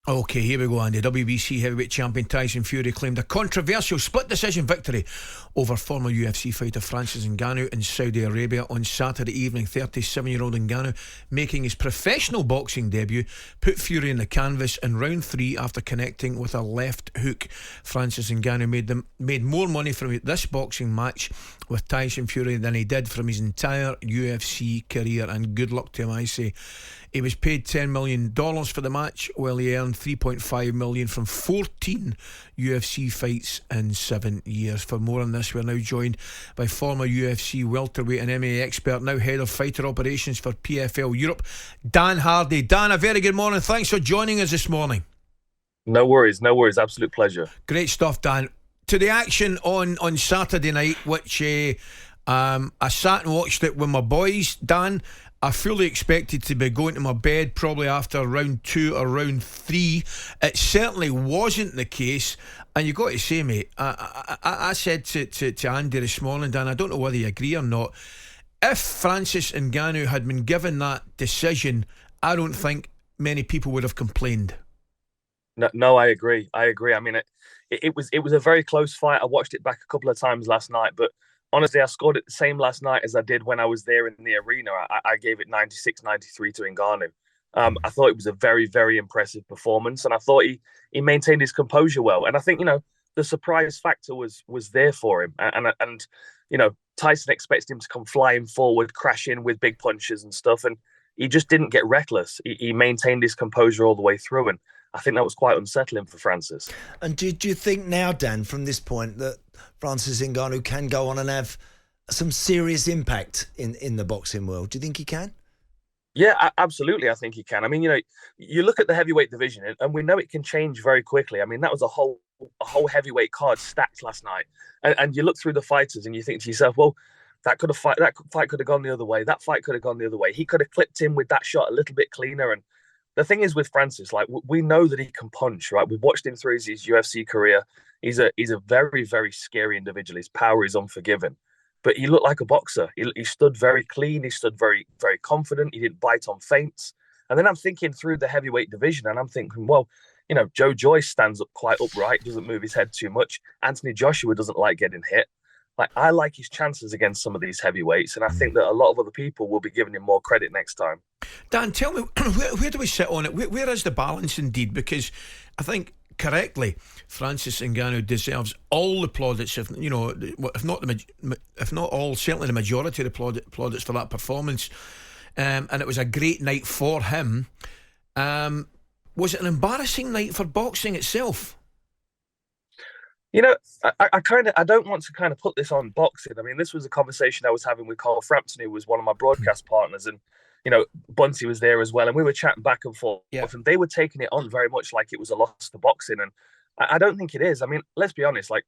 Okay, here we go, Andy. WBC heavyweight champion Tyson Fury claimed a controversial split decision victory over former UFC fighter Francis Ngannou in Saudi Arabia on Saturday evening. 37-year-old Ngannou, making his professional boxing debut, put Fury in the canvas in round 3 after connecting with a left hook. Francis Ngannou made more money from this boxing match with Tyson Fury than he did from his entire UFC career, and good luck to him, I say. He was paid $10 million for the match, while he earned $3.5 million from 14 UFC fights in 7 years. For more on this, we're now joined by former UFC welterweight and MMA expert, now head of fighter operations for PFL Europe, Dan Hardy. Dan, a very good morning. Thanks for joining us this morning. No worries. Absolute pleasure. Great stuff, Dan. To the action on Saturday night, which I sat and watched it with my boys, Dan. I fully expected to be going to my bed probably after round 2 or round 3. It certainly wasn't the case, and you got to say, mate, I said to Andy this morning, Dan, I don't know whether you agree or not, if Francis Ngannou had been given that decision, I don't think many people would have complained. No, I agree. I mean, it was a very close fight. I watched it back a couple of times last night, but honestly, I scored it the same last night as I did when I was there in the arena. I gave it 96-93 to Ngannou. I thought it was a very, very impressive performance, and I thought he maintained his composure well. And I think, the surprise factor was there for him. And Tyson expects him to come flying forward, crash in with big punches and stuff, and he just didn't get reckless. He maintained his composure all the way through, and I think that was quite unsettling for Francis. And do you think now, Dan, from this point, that Francis Ngannou can go on and have some serious impact in the boxing world? Do you think he can? Yeah, absolutely. I think he can. I mean, you look at the heavyweight division, and we know it can change very quickly. I mean, that was a whole heavyweight card stacked last night, and you look through the fighters and you think to yourself, well, that fight could have gone the other way. That fight could have gone the other way. He could have clipped him with that shot a little bit cleaner. And the thing is with Francis, like, we know that he can punch, right? We've watched him through his UFC career. He's a very, very scary individual. His power is unforgiving, but he looked like a boxer. He stood very clean. He stood very, very confident. He didn't bite on feints. And then I'm thinking through the heavyweight division, and I'm thinking, well, Joyce stands up quite upright, doesn't move his head too much. Anthony Joshua doesn't like getting hit. Like, I like his chances against some of these heavyweights, and I think that a lot of other people will be giving him more credit next time. Dan, tell me, where do we sit on it? Where is the balance indeed? Because I think, correctly, Francis Ngannou deserves all the plaudits, if not all, certainly the majority of the plaudits for that performance. And it was a great night for him. Was it an embarrassing night for boxing itself? I don't want to kind of put this on boxing. I mean, this was a conversation I was having with Carl Frampton, who was one of my broadcast partners, and Bunty was there as well, and we were chatting back and forth, and they were taking it on very much like it was a loss to boxing, and I don't think it is. I mean, let's be honest, like,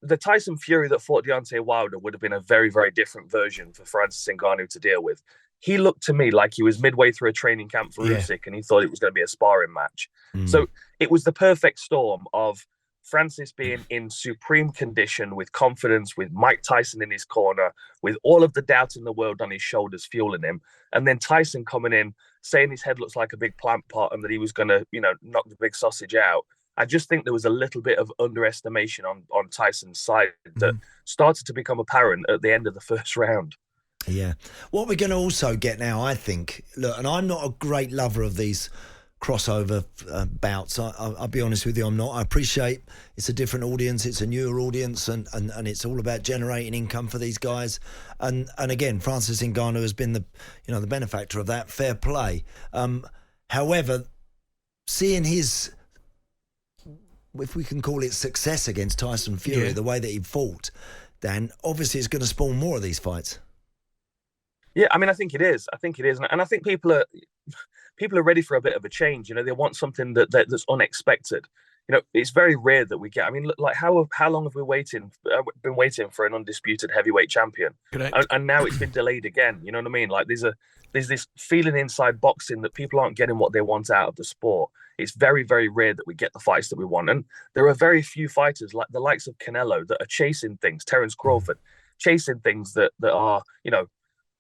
the Tyson Fury that fought Deontay Wilder would have been a very, very different version for Francis Ngannou to deal with. He looked to me like he was midway through a training camp for Usyk, and he thought it was going to be a sparring match. So it was the perfect storm of Francis being in supreme condition, with confidence, with Mike Tyson in his corner, with all of the doubt in the world on his shoulders fueling him, and then Tyson coming in saying his head looks like a big plant pot and that he was going to, knock the big sausage out. I just think there was a little bit of underestimation on Tyson's side that started to become apparent at the end of the first round. Yeah. What we're going to also get now, I think, look, and I'm not a great lover of these crossover bouts. I'll be honest with you, I'm not. I appreciate it's a different audience, it's a newer audience, and it's all about generating income for these guys. And again, Francis Ngannou has been the benefactor of that. Fair play. However, seeing his, if we can call it, success against Tyson Fury, the way that he fought, Dan, obviously it's going to spawn more of these fights. Yeah, I mean, I think it is. And I think people are ready for a bit of a change. They want something that's unexpected. It's very rare that we get. I mean, like, how long have we been waiting for an undisputed heavyweight champion? And now it's been delayed again. You know what I mean? Like, there's this feeling inside boxing that people aren't getting what they want out of the sport. It's very, very rare that we get the fights that we want. And there are very few fighters, like the likes of Canelo, that are chasing things, Terence Crawford, chasing things that are,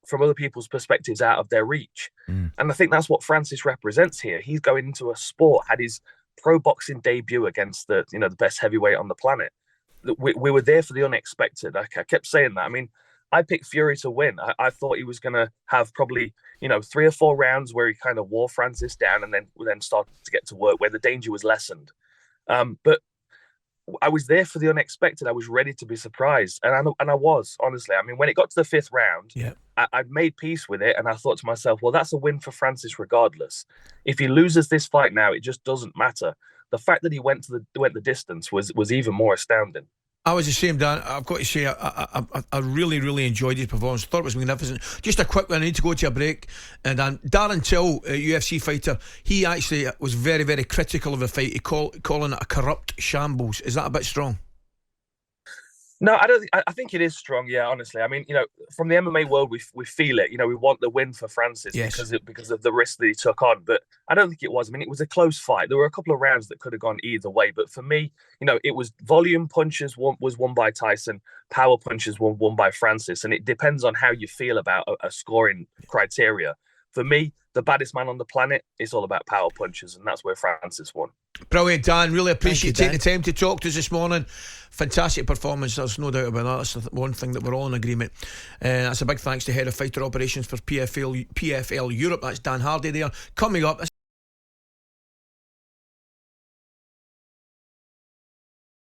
from other people's perspectives out of their reach. And I think that's what Francis represents here. He's going into a sport, had his pro boxing debut against the best heavyweight on the planet. We were there for the unexpected. I kept saying that. I mean, I picked Fury to win. I thought he was going to have probably 3 or 4 rounds where he kind of wore Francis down and then started to get to work, where the danger was lessened. But I was there for the unexpected. I was ready to be surprised, and I was, honestly. I mean, when it got to the 5th round, I'd made peace with it, and I thought to myself, well, that's a win for Francis regardless. If he loses this fight now, it just doesn't matter. The fact that he went the distance was even more astounding. I was the same, Dan. I've got to say, I really, really enjoyed his performance. Thought it was magnificent. Just a quick one, I need to go to a break. And Darren Till, a UFC fighter, he actually was very, very critical of the fight. He calling it a corrupt shambles. Is that a bit strong? No, I don't think. I think it is strong. Yeah, honestly. I mean, from the MMA world, we feel it. We want the win for Francis because of the risk that he took on. But I don't think it was. I mean, it was a close fight. There were a couple of rounds that could have gone either way. But for me, it was volume punches was won by Tyson, power punches won by Francis, and it depends on how you feel about a scoring criteria. For me, the baddest man on the planet, it's all about power punches, and that's where Francis won. Brilliant, Dan. Really appreciate you taking the time to talk to us this morning. Fantastic performance, there's no doubt about that. That's the one thing that we're all in agreement. That's a big thanks to Head of Fighter Operations for PFL Europe. That's Dan Hardy there. Coming up,